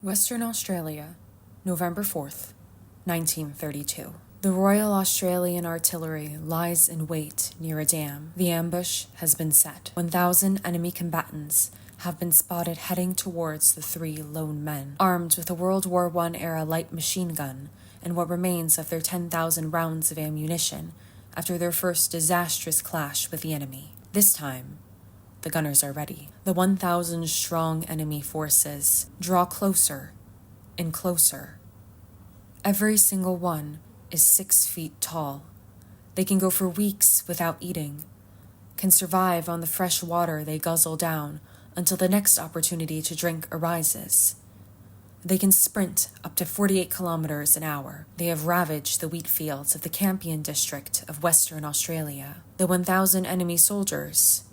Western Australia, November 4th, 1932. The Royal Australian Artillery lies in wait near a dam. The ambush has been set. 1,000 enemy combatants have been spotted heading towards the three lone men, armed with a World War I-era light machine gun and what remains of their 10,000 rounds of ammunition after their first disastrous clash with the enemy. This time, the gunners are ready. The 1,000-strong enemy forces draw closer and closer. Every single one is 6 feet tall. They can go for weeks without eating, can survive on the fresh water they guzzle down until the next opportunity to drink arises. They can sprint up to 48 kilometers an hour. They have ravaged the wheat fields of the Campion district of Western Australia. The 1,000 enemy soldiers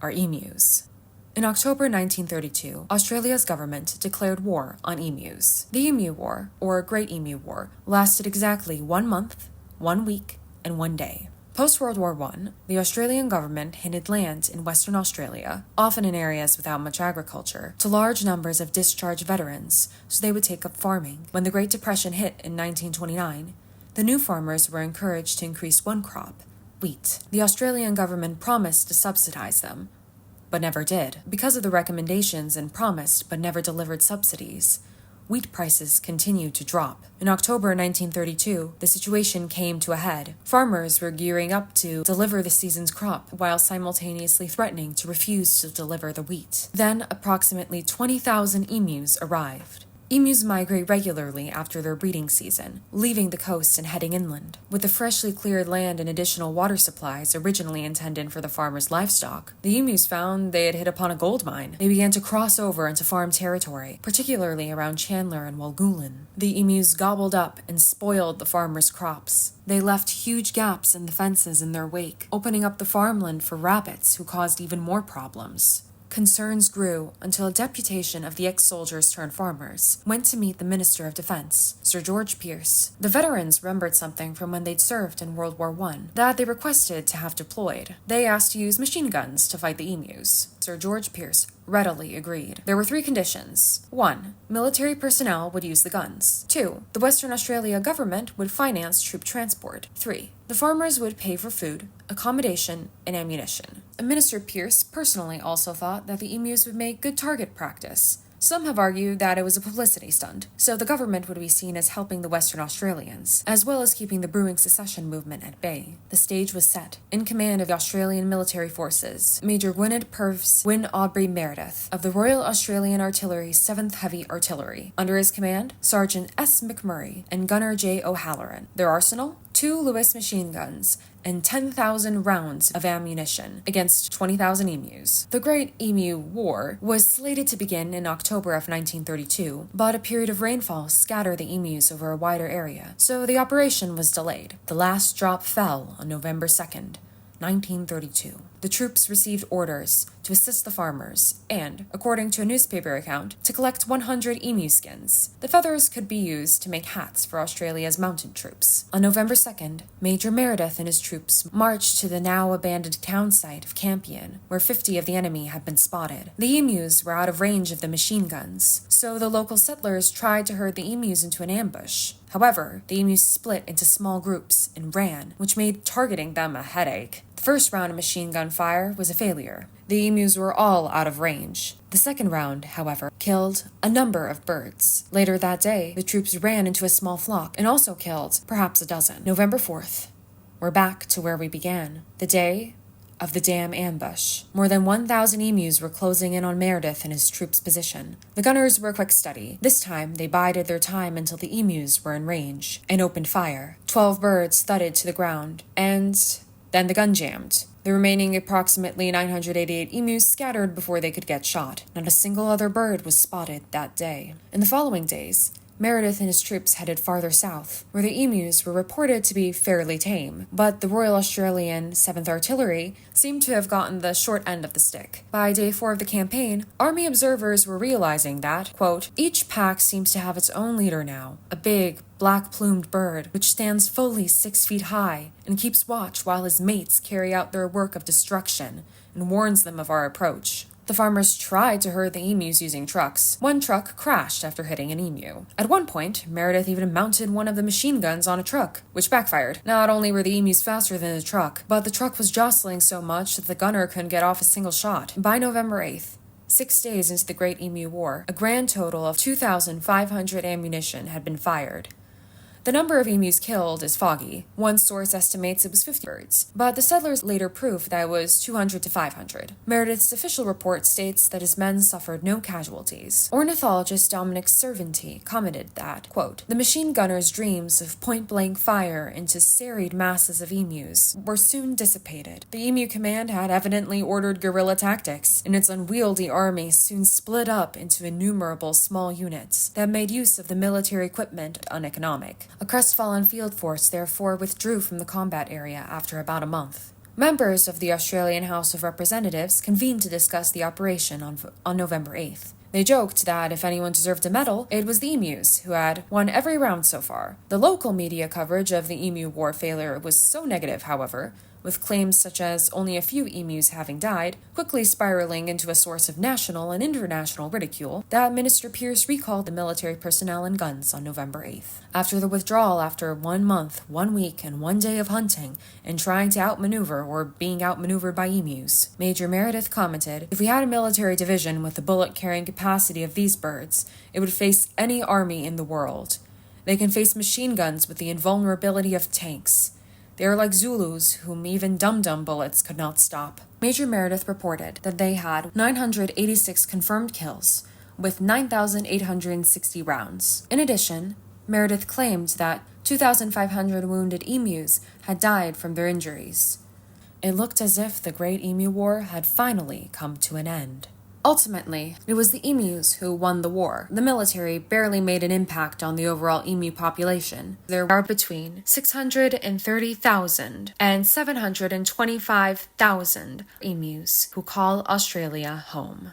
are emus. In October 1932, Australia's government declared war on emus. The Emu War, or Great Emu War, lasted exactly 1 month, 1 week, and 1 day. Post-World War I, the Australian government handed land in Western Australia, often in areas without much agriculture, to large numbers of discharged veterans so they would take up farming. When the Great Depression hit in 1929, the new farmers were encouraged to increase one crop, wheat. The Australian government promised to subsidize them, but never did. Because of the recommendations and promised but never delivered subsidies, wheat prices continued to drop. In October 1932, the situation came to a head. Farmers were gearing up to deliver the season's crop while simultaneously threatening to refuse to deliver the wheat. Then, approximately 20,000 emus arrived. Emus migrate regularly after their breeding season, leaving the coast and heading inland. With the freshly cleared land and additional water supplies originally intended for the farmers' livestock, the emus found they had hit upon a gold mine. They began to cross over into farm territory, particularly around Chandler and Walgoolan. The emus gobbled up and spoiled the farmers' crops. They left huge gaps in the fences in their wake, opening up the farmland for rabbits who caused even more problems. Concerns grew until a deputation of the ex-soldiers-turned-farmers went to meet the Minister of Defense, Sir George Pearce. The veterans remembered something from when they'd served in World War I that they requested to have deployed. They asked to use machine guns to fight the emus. Sir George Pearce readily agreed. There were 3 conditions. 1. Military personnel would use the guns. 2. The Western Australia government would finance troop transport. 3. The farmers would pay for food, accommodation, and ammunition. Minister Pearce personally also thought that the emus would make good target practice. Some have argued that it was a publicity stunt, so the government would be seen as helping the Western Australians, as well as keeping the brewing secession movement at bay. The stage was set. In command of the Australian military forces, Major Gwynedd Purves Wyn Aubrey Meredith of the Royal Australian Artillery's 7th Heavy Artillery. Under his command, Sergeant S. McMurray and Gunner J. O'Halloran. Their arsenal? 2 Lewis machine guns and 10,000 rounds of ammunition against 20,000 emus. The Great Emu War was slated to begin in October of 1932, but a period of rainfall scattered the emus over a wider area, so the operation was delayed. The last drop fell on November 2nd, 1932. The troops received orders to assist the farmers and, according to a newspaper account, to collect 100 emu skins. The feathers could be used to make hats for Australia's mounted troops. On November 2nd, Major Meredith and his troops marched to the now abandoned town site of Campion, where 50 of the enemy had been spotted. The emus were out of range of the machine guns, so the local settlers tried to herd the emus into an ambush. However, the emus split into small groups and ran, which made targeting them a headache. The first round of machine gun fire was a failure. The emus were all out of range. The second round, however, killed a number of birds. Later that day, the troops ran into a small flock and also killed perhaps a dozen. November 4th. We're back to where we began. The day of the dam ambush. More than 1,000 emus were closing in on Meredith and his troops' position. The gunners were a quick study. This time, they bided their time until the emus were in range and opened fire. 12 birds thudded to the ground, and then the gun jammed. The remaining approximately 988 emus scattered before they could get shot. Not a single other bird was spotted that day. In the following days, Meredith and his troops headed farther south, where the emus were reported to be fairly tame, but the Royal Australian 7th Artillery seemed to have gotten the short end of the stick. By day 4 of the campaign, Army observers were realizing that, quote, each pack seems to have its own leader now, a big, black-plumed bird, which stands fully 6 feet high and keeps watch while his mates carry out their work of destruction and warns them of our approach. The farmers tried to herd the emus using trucks. One truck crashed after hitting an emu. At one point, Meredith even mounted one of the machine guns on a truck, which backfired. Not only were the emus faster than the truck, but the truck was jostling so much that the gunner couldn't get off a single shot. By November 8th, 6 days into the Great Emu War, a grand total of 2,500 ammunition had been fired. The number of emus killed is foggy. One source estimates it was 50 birds, but the settlers later proved that it was 200 to 500. Meredith's official report states that his men suffered no casualties. Ornithologist Dominic Cervanti commented that, quote, "The machine gunner's dreams of point-blank fire into serried masses of emus were soon dissipated. The emu command had evidently ordered guerrilla tactics, and its unwieldy army soon split up into innumerable small units that made use of the military equipment uneconomic. A crestfallen field force therefore withdrew from the combat area after about a month." Members of the Australian House of Representatives convened to discuss the operation on November 8th. They joked that if anyone deserved a medal, it was the emus, who had won every round so far. The local media coverage of the Emu War failure was so negative, however, with claims such as only a few emus having died, quickly spiraling into a source of national and international ridicule, that Minister Pierce recalled the military personnel and guns on November 8th. After the withdrawal after 1 month, 1 week, and 1 day of hunting and trying to outmaneuver or being outmaneuvered by emus, Major Meredith commented, "If we had a military division with the bullet-carrying capacity of these birds, it would face any army in the world. They can face machine guns with the invulnerability of tanks. They are like Zulus, whom even dum-dum bullets could not stop." Major Meredith reported that they had 986 confirmed kills, with 9,860 rounds. In addition, Meredith claimed that 2,500 wounded emus had died from their injuries. It looked as if the Great Emu War had finally come to an end. Ultimately, it was the emus who won the war. The military barely made an impact on the overall emu population. There are between 630,000 and 725,000 emus who call Australia home.